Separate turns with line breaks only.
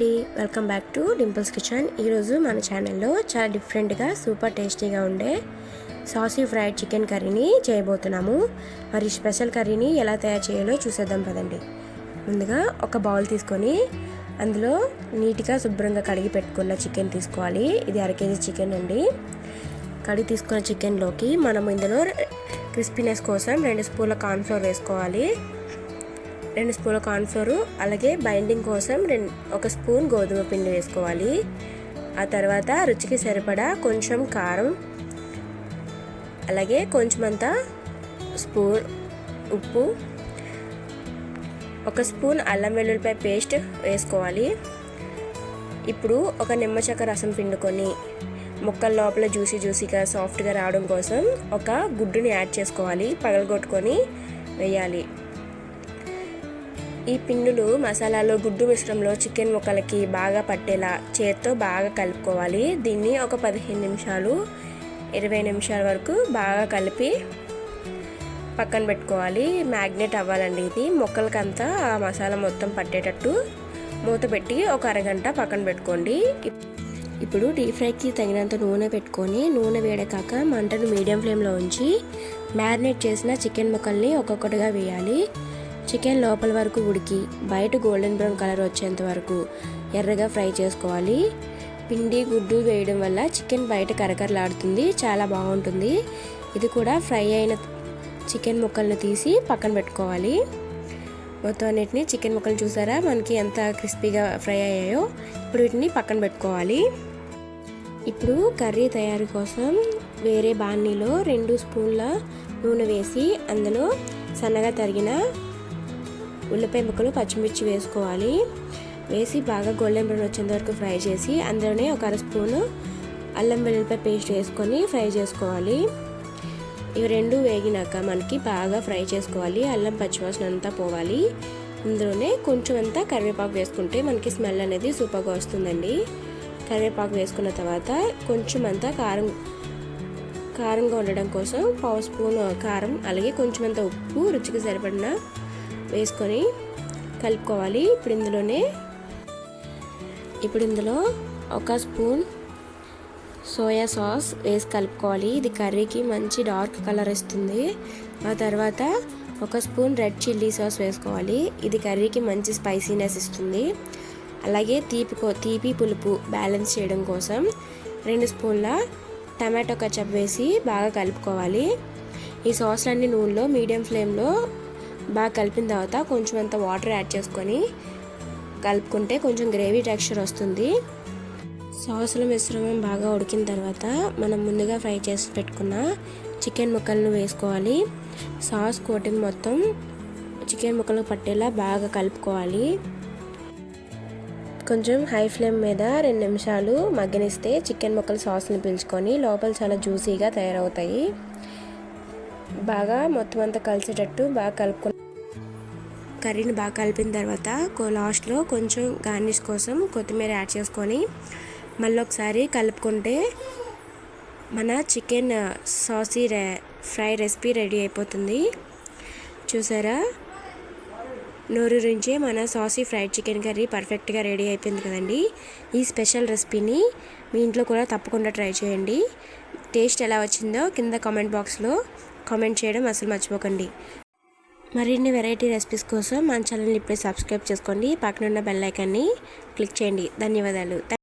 అండి, welcome back to Dimple's kitchen. ఈరోజు మన ఛానల్లో చాలా డిఫరెంట్గా సూపర్ టేస్టీగా ఉండే సాసీ ఫ్రైడ్ చికెన్ కర్రీని చేయబోతున్నాము. మరి స్పెషల్ కర్రీని ఎలా తయారు చేయాలో చూసేద్దాం పదండి. ముందుగా ఒక బౌల్ తీసుకొని అందులో నీట్గా శుభ్రంగా కడిగి పెట్టుకున్న చికెన్ తీసుకోవాలి. ఇది 1/2 kg చికెన్ అండి. కడిగి తీసుకున్న చికెన్లోకి మనం ఇందులో క్రిస్పీనెస్ కోసం 2 స్పూన్ల కార్న్ఫ్లోర్ వేసుకోవాలి. 2 స్పూన్ల కార్న్ఫ్లోర్, అలాగే బైండింగ్ కోసం 1 స్పూన్ గోధుమ పిండి వేసుకోవాలి. ఆ తర్వాత రుచికి సరిపడా కొంచెం కారం, అలాగే కొంచెమంత స్పూన్ ఉప్పు, 1 స్పూన్ అల్లం వెల్లుల్లిపాయ పేస్ట్ వేసుకోవాలి. ఇప్పుడు ఒక నిమ్మ చెక్క రసం పిండుకొని ముక్కల లోపల జ్యూసీగా సాఫ్ట్గా రావడం కోసం ఒక గుడ్డుని యాడ్ చేసుకోవాలి. పగలగొట్టుకొని వేయాలి. ఈ పిండులు మసాలాలో గుడ్డు మిశ్రమంలో చికెన్ ముక్కలకి బాగా పట్టేలా చేత్తో బాగా కలుపుకోవాలి. దీన్ని ఒక 15 నిమిషాలు 20 నిమిషాల వరకు బాగా కలిపి పక్కన పెట్టుకోవాలి. మ్యాగ్నేట్ అవ్వాలండి. ఇది ముక్కలకంతా ఆ మసాలా మొత్తం పట్టేటట్టు మూత పెట్టి ఒక అరగంట పక్కన పెట్టుకోండి. ఇప్పుడు డీప్ ఫ్రైకి తగినంత నూనె పెట్టుకొని నూనె వేడకాక మంటను మీడియం ఫ్లేమ్లో ఉంచి మ్యారినేట్ చేసిన చికెన్ ముక్కల్ని ఒక్కొక్కటిగా వేయాలి. చికెన్ లోపల వరకు ఉడికి బయట గోల్డెన్ బ్రౌన్ కలర్ వచ్చేంత వరకు ఎర్రగా ఫ్రై చేసుకోవాలి. పిండి గుడ్డు వేయడం వల్ల చికెన్ బయట కరకరలాడుతుంది, చాలా బాగుంటుంది. ఇది కూడా ఫ్రై అయిన చికెన్ ముక్కలను తీసి పక్కన పెట్టుకోవాలి. మొత్తం అన్నిటిని చికెన్ ముక్కలు చూసారా మనకి ఎంత క్రిస్పీగా ఫ్రై అయ్యాయో. ఇప్పుడు వీటిని పక్కన పెట్టుకోవాలి. ఇప్పుడు కర్రీ తయారీ కోసం వేరే బాణీలో 2 స్పూన్ల నూనె వేసి అందులో సన్నగా తరిగిన ఉల్లిపాయ ముక్కలు, పచ్చిమిర్చి వేసుకోవాలి. వేసి బాగా గోల్డెన్ బ్రౌన్ వచ్చేంత వరకు ఫ్రై చేసి అందులోనే ఒక 1/2 స్పూను అల్లం వెల్లుల్లిపాయ పేస్ట్ వేసుకొని ఫ్రై చేసుకోవాలి. ఇవి 2 వేగినాక మనకి బాగా ఫ్రై చేసుకోవాలి. అల్లం పచ్చివాసన అంతా పోవాలి. ఇందులోనే కొంచెం అంతా కరివేపాకు వేసుకుంటే మనకి స్మెల్ అనేది సూపర్గా వస్తుందండి. కరివేపాకు వేసుకున్న తర్వాత కొంచెం అంతా కారంగా ఉండడం కోసం 1/2 స్పూన్ కారం, అలాగే కొంచెం అంతా ఉప్పు రుచికి సరిపడిన వేసుకొని కలుపుకోవాలి. ఇప్పుడు ఇందులో 1 స్పూన్ సోయా సాస్ వేసి కలుపుకోవాలి. ఇది కర్రీకి మంచి డార్క్ కలర్ ఇస్తుంది. ఆ తర్వాత 1 స్పూన్ రెడ్ చిల్లీ సాస్ వేసుకోవాలి. ఇది కర్రీకి మంచి స్పైసీనెస్ ఇస్తుంది. అలాగే తీపి పులుపు బ్యాలెన్స్ చేయడం కోసం 2 స్పూన్ల టమాటో కచప్ వేసి బాగా కలుపుకోవాలి. ఈ సాస్లన్నీ నూనెలో మీడియం ఫ్లేమ్లో బాగా కలిపిన తర్వాత కొంచెం అంత వాటర్ యాడ్ చేసుకొని కలుపుకుంటే కొంచెం గ్రేవీ టెక్స్చర్ వస్తుంది. సాసుల మిశ్రమం బాగా ఉడికిన తర్వాత మనం ముందుగా ఫ్రై చేసి పెట్టుకున్న చికెన్ ముక్కలను వేసుకోవాలి. సాస్ కోటింగ్ మొత్తం చికెన్ ముక్కలకు పట్టేలా బాగా కలుపుకోవాలి. కొంచెం హై ఫ్లేమ్ మీద 2 నిమిషాలు మగ్గనిస్తే చికెన్ ముక్కలు సాస్ని పీల్చుకొని లోపల చాలా జ్యూసీగా తయారవుతాయి. బాగా మొత్తం అంతా కలిసేటట్టు బాగా కలుపుకొని కర్రీని బాగా కలిపిన తర్వాత లాస్ట్లో కొంచెం గార్నిష్ కోసం కొత్తిమీర యాడ్ చేసుకొని మళ్ళీ ఒకసారి కలుపుకుంటే మన chicken sassy fry recipe ready అయిపోతుంది. చూసారా, నోరూరించే మన సాసీ ఫ్రైడ్ చికెన్ కర్రీ పర్ఫెక్ట్గా రెడీ అయిపోయింది కదండి. ఈ స్పెషల్ రెసిపీని మీ ఇంట్లో కూడా తప్పకుండా ట్రై చేయండి. టేస్ట్ ఎలా వచ్చిందో కింద కామెంట్ బాక్స్లో కామెంట్ చేయడం అసలు మర్చిపోకండి. మరిన్ని వెరైటీ రెసిపీస్ కోసం మన ఛానల్ని ఇప్పుడే సబ్స్క్రైబ్ చేసుకోండి. పక్కనున్న బెల్ ఐకాన్ని క్లిక్ చేయండి. ధన్యవాదాలు.